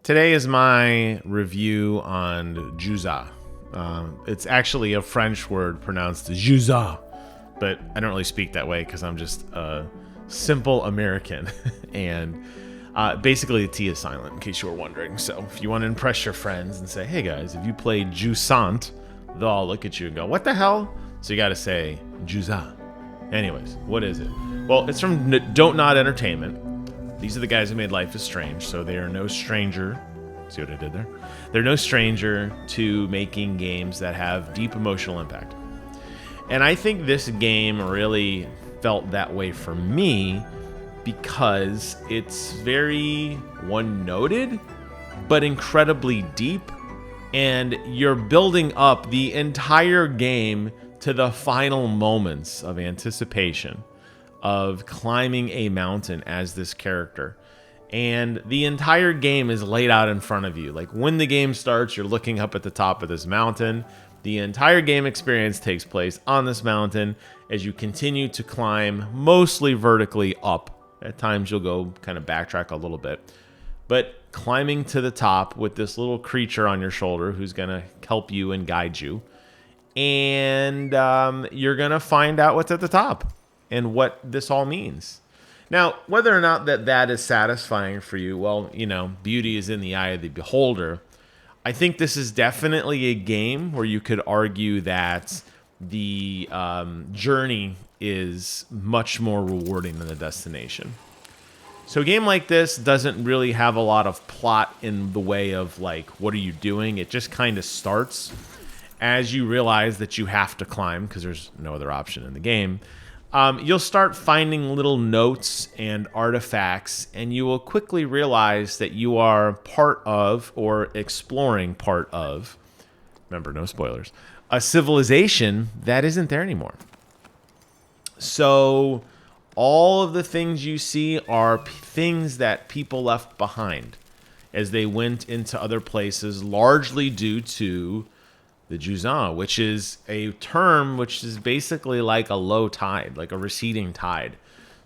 Today is my review on Jusant. It's actually a French word pronounced Jusant, but I don't really speak that way because I'm just a simple American. And basically, the T is silent, in case you were wondering. So if you want to impress your friends and say, hey guys, if you play Jusant, they'll all look at you and go, what the hell? So you got to say Jusant. Anyways, what is it? Well, it's from Don't Nod Entertainment. These are the guys who made Life is Strange, so they are no stranger. See what I did there? They're no stranger to making games that have deep emotional impact. And I think this game really felt that way for me because it's very one-noted, but incredibly deep. And you're building up the entire game to the final moments of anticipation of climbing a mountain as this character. And the entire game is laid out in front of you. Like when the game starts, you're looking up at the top of this mountain. The entire game experience takes place on this mountain as you continue to climb, mostly vertically up. At times you'll go kind of backtrack a little bit. But climbing to the top with this little creature on your shoulder who's going to help you and guide you. And you're going to find out what's at the top and what this all means. Now, whether or not that is satisfying for you, well, beauty is in the eye of the beholder. I think this is definitely a game where you could argue that the journey is much more rewarding than the destination. So a game like this doesn't really have a lot of plot in the way of, like, what are you doing? It just kind of starts as you realize that you have to climb because there's no other option in the game. You'll start finding little notes and artifacts, and you will quickly realize that you are part of, or exploring part of, remember, no spoilers, a civilization that isn't there anymore. So all of the things you see are things that people left behind as they went into other places, largely due to the Jusant, which is a term which is basically like a low tide, like a receding tide.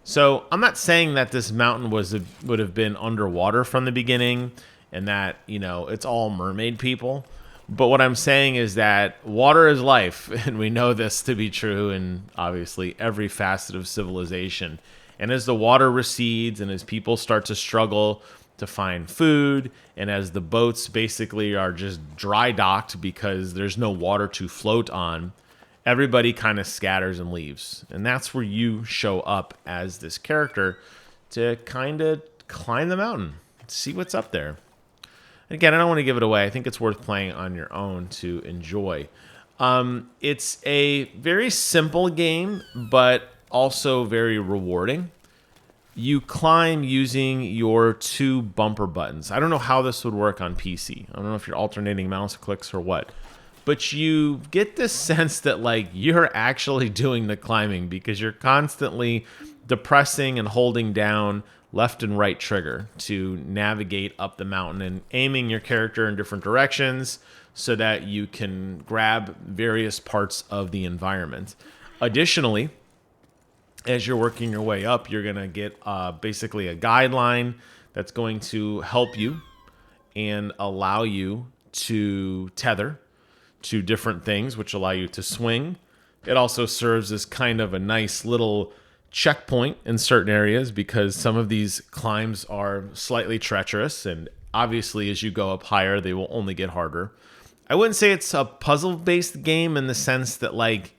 So I'm not saying that this mountain would have been underwater from the beginning and that, it's all mermaid people. But what I'm saying is that water is life, and we know this to be true in obviously every facet of civilization. And as the water recedes and as people start to struggle to find food, and as the boats basically are just dry docked because there's no water to float on, everybody kind of scatters and leaves. And that's where you show up as this character to kind of climb the mountain, see what's up there. Again, I don't want to give it away. I think it's worth playing on your own to enjoy. It's a very simple game, but also very rewarding. You climb using your two bumper buttons. I don't know how this would work on PC. I don't know if you're alternating mouse clicks or what. But you get this sense that, like, you're actually doing the climbing because you're constantly depressing and holding down left and right trigger to navigate up the mountain and aiming your character in different directions so that you can grab various parts of the environment. Additionally, as you're working your way up, you're going to get basically a guideline that's going to help you and allow you to tether to different things, which allow you to swing. It also serves as kind of a nice little checkpoint in certain areas because some of these climbs are slightly treacherous, and obviously as you go up higher, they will only get harder. I wouldn't say it's a puzzle-based game in the sense that, like,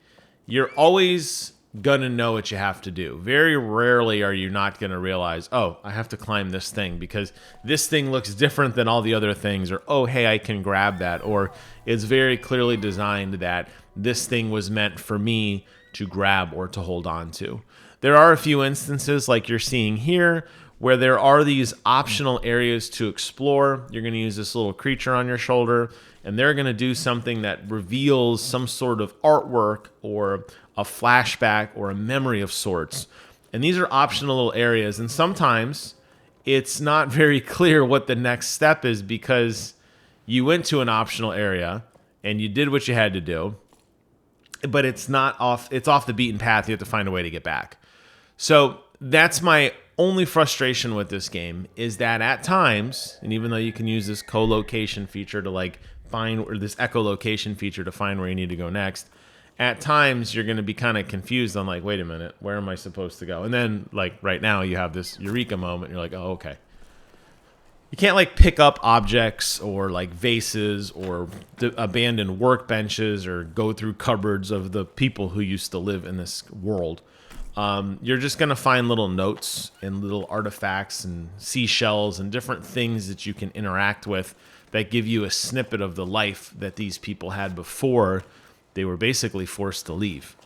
you're always gonna know what you have to do. Very rarely are you not gonna realize, oh, I have to climb this thing because this thing looks different than all the other things, or oh, hey, I can grab that, or it's very clearly designed that this thing was meant for me to grab or to hold on to. There are a few instances like you're seeing here where there are these optional areas to explore. You're going to use this little creature on your shoulder, and they're going to do something that reveals some sort of artwork or a flashback or a memory of sorts. And these are optional little areas, and sometimes it's not very clear what the next step is because you went to an optional area and you did what you had to do, but it's off the beaten path. You have to find a way to get back. So that's my only frustration with this game is that at times, and even though you can use this co-location feature to like find, or this echolocation feature to find where you need to go next, at times you're going to be kind of confused on like, wait a minute, where am I supposed to go? And then like right now you have this eureka moment. You're like, oh, okay. You can't like pick up objects or like vases or abandoned workbenches or go through cupboards of the people who used to live in this world. You're just going to find little notes and little artifacts and seashells and different things that you can interact with that give you a snippet of the life that these people had before they were basically forced to leave.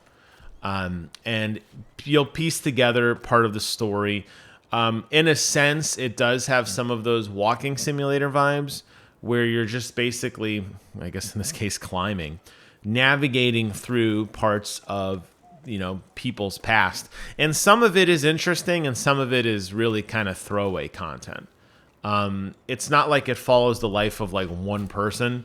And you'll piece together part of the story. In a sense, it does have some of those walking simulator vibes where you're just basically, I guess in this case, climbing, navigating through parts of, people's past. And some of it is interesting and some of it is really kind of throwaway content. It's not like it follows the life of like one person.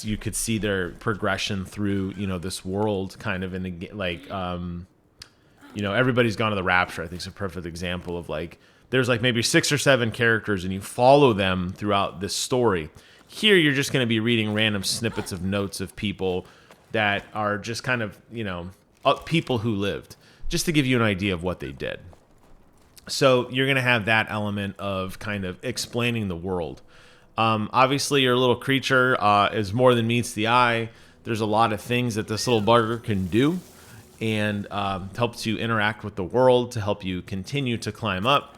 You could see their progression through, this world kind of in the, like, Everybody's Gone to the Rapture, I think, is a perfect example of like, there's like maybe 6 or 7 characters and you follow them throughout this story. Here, you're just going to be reading random snippets of notes of people that are just kind of, people who lived, just to give you an idea of what they did. So you're going to have that element of kind of explaining the world. Obviously, your little creature is more than meets the eye. There's a lot of things that this little bugger can do and helps you interact with the world to help you continue to climb up.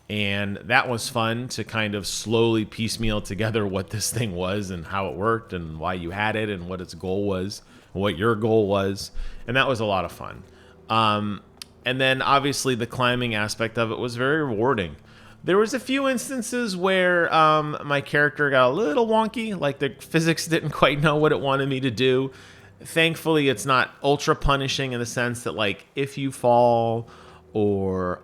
And that was fun to kind of slowly piecemeal together what this thing was and how it worked and why you had it and what its goal was, and what your goal was. And that was a lot of fun. And then obviously the climbing aspect of it was very rewarding. There was a few instances where my character got a little wonky, like the physics didn't quite know what it wanted me to do. Thankfully, it's not ultra punishing in the sense that like if you fall or,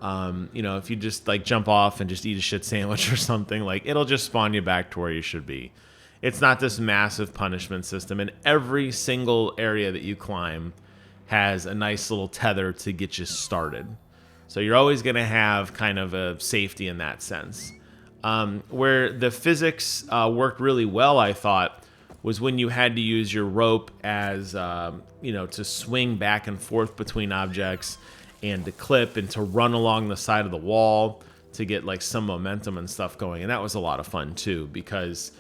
if you just like jump off and just eat a shit sandwich or something, like it'll just spawn you back to where you should be. It's not this massive punishment system, and every single area that you climb has a nice little tether to get you started. So you're always going to have kind of a safety in that sense. Where the physics worked really well, I thought, was when you had to use your rope as, to swing back and forth between objects and to clip and to run along the side of the wall to get like some momentum and stuff going. And that was a lot of fun too, because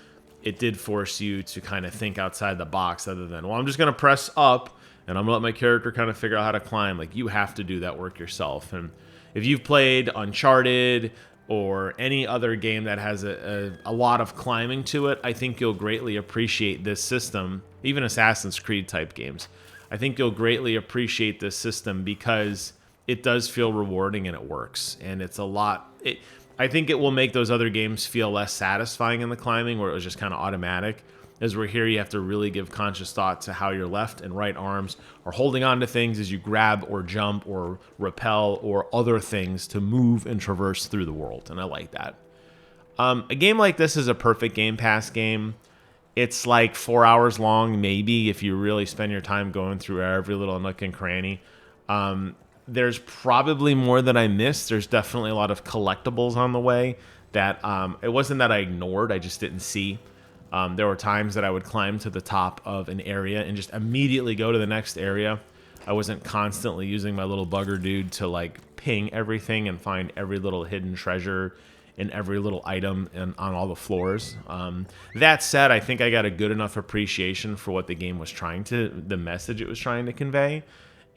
it did force you to kind of think outside the box other than, well, I'm just going to press up and I'm going to let my character kind of figure out how to climb. Like, you have to do that work yourself. And if you've played Uncharted or any other game that has a lot of climbing to it, I think you'll greatly appreciate this system. Even Assassin's Creed type games, I think you'll greatly appreciate this system because it does feel rewarding and it works. And it's a lot. I think it will make those other games feel less satisfying in the climbing, where it was just kind of automatic. As we're here, you have to really give conscious thought to how your left and right arms are holding on to things as you grab or jump or rappel or other things to move and traverse through the world. And I like that. A game like this is a perfect Game Pass game. It's like 4 hours long, maybe, if you really spend your time going through every little nook and cranny. There's probably more that I missed. There's definitely a lot of collectibles on the way that it wasn't that I ignored, I just didn't see. There were times that I would climb to the top of an area and just immediately go to the next area. I wasn't constantly using my little bugger dude to like ping everything and find every little hidden treasure and every little item on all the floors. That said, I think I got a good enough appreciation for what the game was the message it was trying to convey.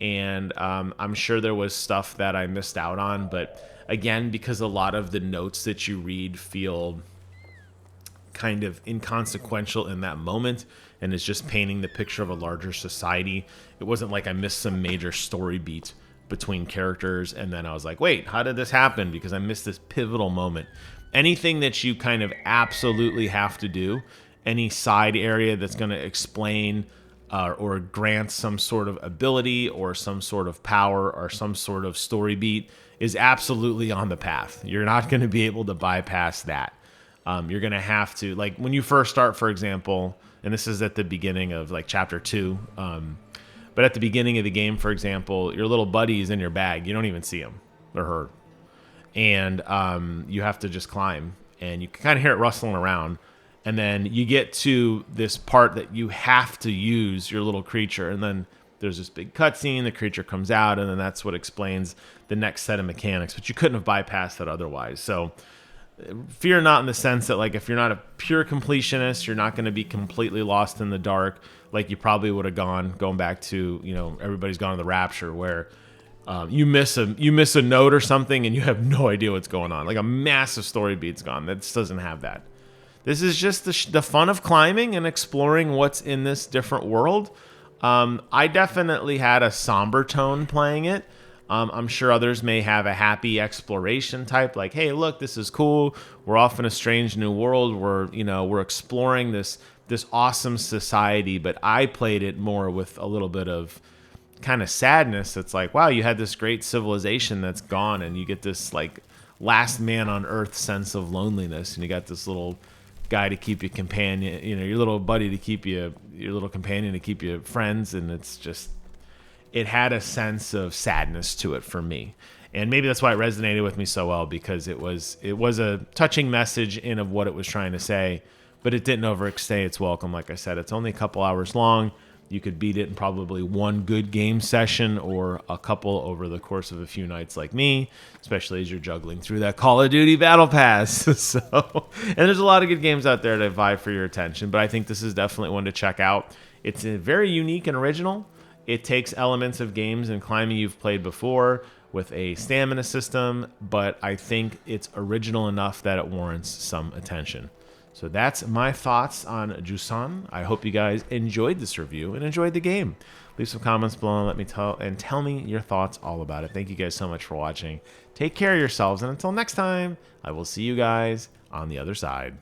And I'm sure there was stuff that I missed out on. But again, because a lot of the notes that you read feel kind of inconsequential in that moment and is just painting the picture of a larger society, it wasn't like I missed some major story beat between characters and then I was like, wait, how did this happen? Because I missed this pivotal moment. Anything that you kind of absolutely have to do, any side area that's going to explain or grant some sort of ability or some sort of power or some sort of story beat, is absolutely on the path. You're not going to be able to bypass that. You're going to have to, like when you first start, for example, and this is at the beginning of like chapter 2, but at the beginning of the game, for example, your little buddy is in your bag. You don't even see him or her. and you have to just climb, and you can kind of hear it rustling around. And then you get to this part that you have to use your little creature, and then there's this big cutscene. The creature comes out, and then that's what explains the next set of mechanics. But you couldn't have bypassed that otherwise. So fear not, in the sense that, like, if you're not a pure completionist, you're not going to be completely lost in the dark like you probably would have going back to, you know, Everybody's Gone to the Rapture, where you miss a note or something and you have no idea what's going on. Like a massive story beat's gone. This doesn't have that. This is just the fun of climbing and exploring what's in this different world. I definitely had a somber tone playing it. I'm sure others may have a happy exploration type, like, hey, look, this is cool. We're off in a strange new world. We're exploring this awesome society. But I played it more with a little bit of kind of sadness. It's like, wow, you had this great civilization that's gone, and you get this like last man on earth sense of loneliness, and you got this little guy to keep you companion, you know, your little buddy to keep you, your little companion to keep you friends, and it had a sense of sadness to it for me. And maybe that's why it resonated with me so well, because it was a touching message in of what it was trying to say, but it didn't overstay its welcome. Like I said, it's only a couple hours long. You could beat it in probably one good game session, or a couple over the course of a few nights like me, especially as you're juggling through that Call of Duty Battle Pass. And there's a lot of good games out there to vie for your attention, but I think this is definitely one to check out. It's very unique and original. It takes elements of games and climbing you've played before with a stamina system, but I think it's original enough that it warrants some attention. So that's my thoughts on Jusant. I hope you guys enjoyed this review and enjoyed the game. Leave some comments below and tell me your thoughts all about it. Thank you guys so much for watching. Take care of yourselves, and until next time, I will see you guys on the other side.